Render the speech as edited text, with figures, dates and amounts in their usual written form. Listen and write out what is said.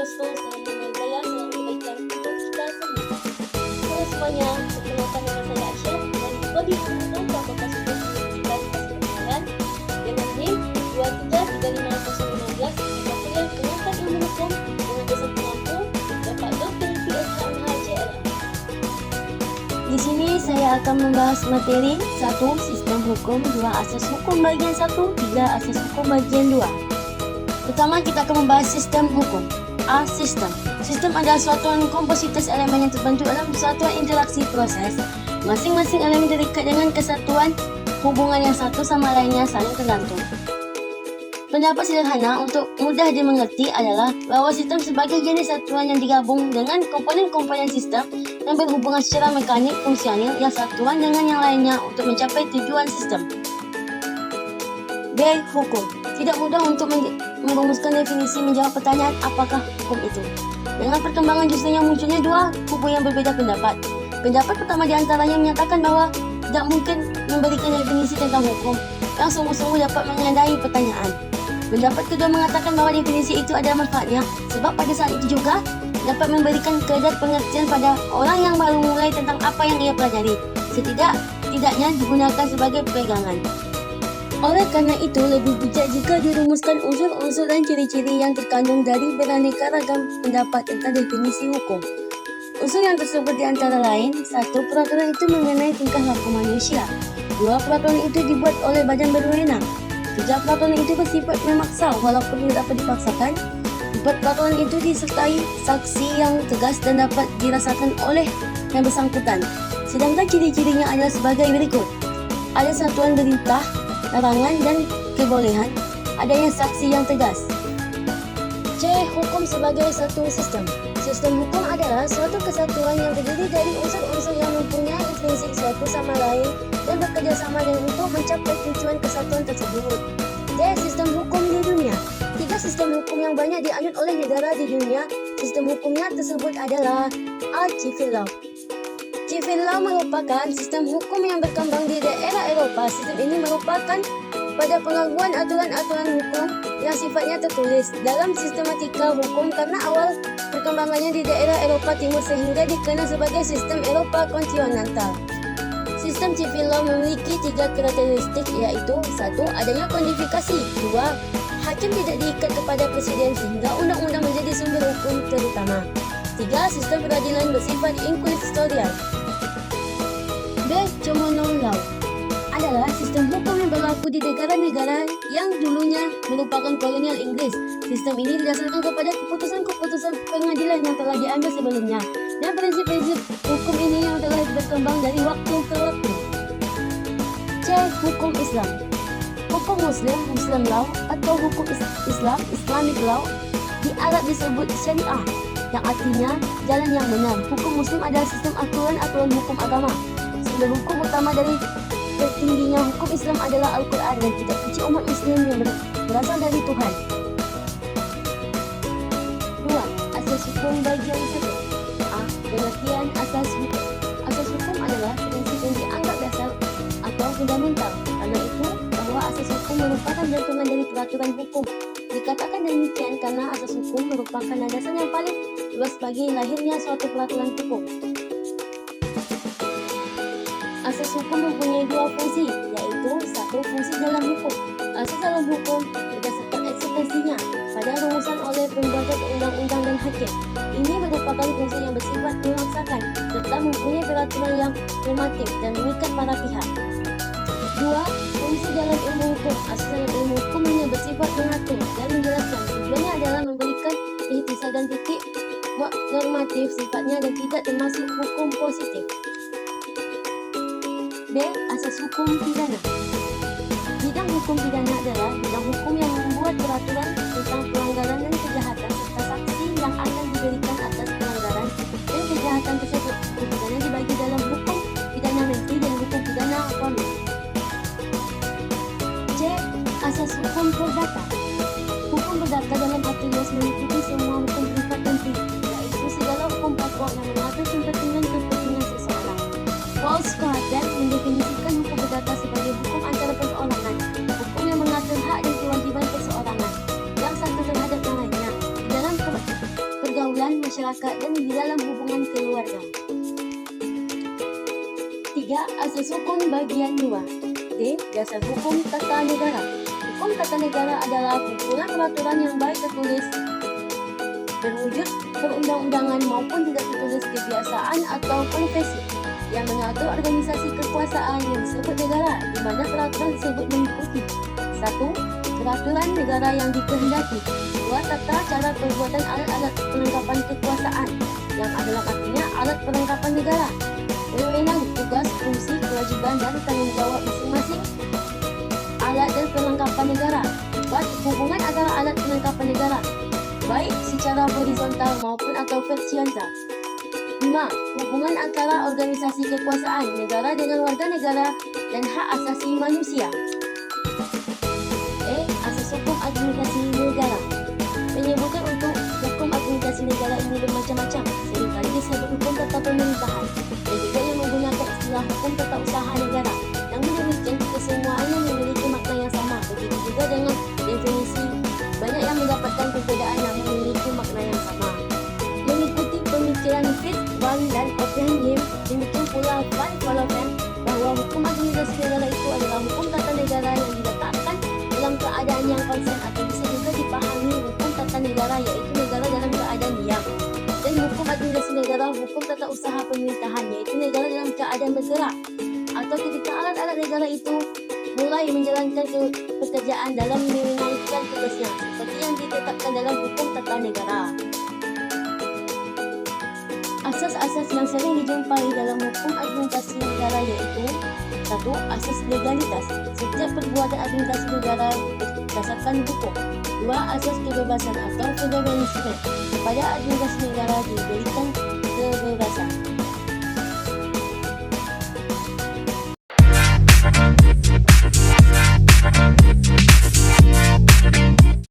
Kristo selalu membayar dalam kebaikan untuk kita semua. Halo semuanya, perkenalkan nama saya Aisyah dan juga dihubungkan ke aplikasi Universitas Pasaman dengan NIM 2335015 mata kuliah Pengantar Ilmu Hukum dengan dosen pengampu Bapak Dr. PSH MHCLA. Di sini saya akan membahas materi 1. Sistem hukum, 2. Asas hukum bagian 1, 3. Asas hukum bagian 2. Pertama, kita akan membahas sistem hukum. A. Sistem. Sistem adalah suatuan kompositas elemen yang terbentuk dalam suatuan interaksi proses. Masing-masing elemen terikat dengan kesatuan hubungan yang satu sama lainnya saling tergantung. Pendapat sederhana untuk mudah dimengerti adalah bahwa sistem sebagai jenis satuan yang digabung dengan komponen-komponen sistem yang berhubungan secara mekanik fungsional yang satuan dengan yang lainnya untuk mencapai tujuan sistem. B. Hukum. Tidak mudah untuk merumuskan definisi menjawab pertanyaan apakah hukum itu. Dengan perkembangan justranya munculnya dua kubu yang berbeda pendapat. Pendapat pertama diantaranya menyatakan bahwa tidak mungkin memberikan definisi tentang hukum yang sungguh-sungguh dapat mengenai pertanyaan. Pendapat kedua mengatakan bahwa definisi itu ada manfaatnya sebab pada saat itu juga dapat memberikan kadar pengertian pada orang yang baru mulai tentang apa yang ia pelajari. Setidaknya digunakan sebagai pegangan. Oleh karena itu, lebih bijak jika dirumuskan unsur-unsur dan ciri-ciri yang terkandung dari beraneka ragam pendapat tentang definisi hukum. Unsur yang tersebut diantara lain: 1. Peraturan itu mengenai tingkah laku manusia. 2. Peraturan itu dibuat oleh badan berwenang. 3. Peraturan itu bersifat memaksa walaupun tidak dapat dipaksakan. 4. Peraturan itu disertai saksi yang tegas dan dapat dirasakan oleh yang bersangkutan. Sedangkan ciri-cirinya adalah sebagai berikut: ada satuan perintah, larangan, dan kebolehan. Adanya saksi yang tegas. C. Hukum sebagai satu sistem. Sistem hukum adalah suatu kesatuan yang terdiri dari unsur-unsur yang mempunyai prinsip satu sama lain dan bekerja sama untuk mencapai tujuan kesatuan tersebut. D. Sistem hukum di dunia. 3 sistem hukum yang banyak dianut oleh negara di dunia. Sistem hukumnya tersebut adalah A. Civil law. Civil law merupakan sistem hukum yang berkembang di daerah Eropa. Sistem ini merupakan pada pengakuan aturan-aturan hukum yang sifatnya tertulis dalam sistematika hukum karena awal perkembangannya di daerah Eropa Timur sehingga dikenal sebagai sistem Eropa kontinental. Sistem civil law memiliki 3 karakteristik, yaitu 1. Adanya kodifikasi. 2. Hakim tidak diikat kepada presiden sehingga undang-undang menjadi sumber hukum terutama. 3. Sistem peradilan bersifat inkuisitorial. B. Common law adalah sistem hukum yang berlaku di negara-negara yang dulunya merupakan kolonial Inggris. Sistem ini didasarkan kepada keputusan-keputusan pengadilan yang telah diambil sebelumnya dan prinsip-prinsip hukum ini yang telah berkembang dari waktu ke waktu. C. Hukum Islam. Hukum Muslim law atau hukum Islam, Islamic law, di Arab disebut syariah, yang artinya jalan yang benar. Hukum Muslim adalah sistem aturan-aturan hukum agama. Sumber hukum utama dari tertingginya hukum Islam adalah Al-Quran dan kitab suci umat Muslim yang berasal dari Tuhan. 2. Asas hukum bagian 1. A. Pengertian asas hukum. Asas hukum adalah prinsip yang dianggap dasar atau fundamental. Karena itu, bahwa asas hukum merupakan jantungan dari peraturan hukum. Dikatakan demikian karena asas hukum merupakan landasan yang paling luas bagi lahirnya suatu peraturan hukum. Asas hukum mempunyai 2 fungsi, yaitu 1. Fungsi dalam hukum. Asas dalam hukum berdasarkan eksistensinya pada rumusan oleh pembuat undang-undang dan hakim. Ini merupakan fungsi yang bersifat memaksakan serta mempunyai peraturan yang normatif dan mengikat para pihak. 2. Fungsi dalam ilmu hukum. Asas dalam ilmu hukum yang bersifat mengatur dan menjelaskan. Tujuannya adalah memberikan ihtisas dan titik normatif sifatnya dan tidak termasuk hukum positif. B. Asas hukum pidana. Bidang hukum pidana adalah bidang hukum yang membuat peraturan tentang pelanggaran dan kejahatan serta saksi yang akan diberikan atas pelanggaran dan kejahatan tersebut. Hukum pidana dibagi dalam hukum pidana mesti dan hukum pidana formil. C. Asas hukum perdata. Hukum perdata dalam arti luas meliputi semua hukum privat dan publik, yaitu segala hukum pokok yang mengatur kepentingan seseorang. Paulus Coates mendefinisikan hukum perdata sebagai hukum antara perorangan, hukum yang mengatur hak dan kewajiban perseorangan yang satu terhadap yang lainnya. Dalam masyarakat dan di dalam hubungan keluarga. 3. Asas hukum bagian 2. D. Dasar hukum tata negara. Hukum tata negara adalah kumpulan peraturan yang baik tertulis berwujud perundang-undangan maupun tidak tertulis kebiasaan atau konvensi yang mengatur organisasi kekuasaan yang disebut negara, di mana peraturan tersebut meliputi 1. Peraturan negara yang dikehendaki. 2. Tata cara perbuatan alat-alat perlengkapan kekuasaan yang adalah artinya alat perlengkapan negara, wewenang, tugas, fungsi, kewajiban dan tanggungjawab masing-masing alat dan perlengkapan negara. 4. Hubungan antara alat perlengkapan negara, baik secara horizontal maupun atau vertikal. 5. Hubungan antara organisasi kekuasaan negara dengan warga negara dan hak asasi manusia. E. Asas hukum administrasi negara. Penyebutan untuk hukum administrasi negara ini bermacam-macam. Seringkali disebut hukum tata pemerintahan dan juga yang menggunakan istilah hukum tata usaha negara. Namun demikian, kesemuanya memiliki makna yang sama. Begitu juga dengan definisi, banyak yang mendapatkan perbedaan namun memiliki makna yang sama. Mengikuti pemikiran Fritz van dan Oppenheim, demikian pula Van Vollenhoven, bahwa hukum administrasi negara itu adalah hukum tata negara yang diletakkan dalam keadaan yang konsen, atau bisa juga dipahami hukum tata negara yaitu negara dalam keadaan diam, dan hukum administrasi negara hukum tata usaha pemerintahan yaitu negara dalam keadaan bergerak, atau ketika alat-alat negara itu mulai menjalankan pekerjaan dalam menunaikan tugasnya seperti yang ditetapkan dalam hukum tata negara. Asas-asas yang sering dijumpai dalam hukum administrasi negara yaitu 1. Asas legalitas. Setiap perbuatan administrasi negara berdasarkan hukum. 2. Asas kebebasan atau federalisme. Kepada administrasi negara diberikan kebebasan.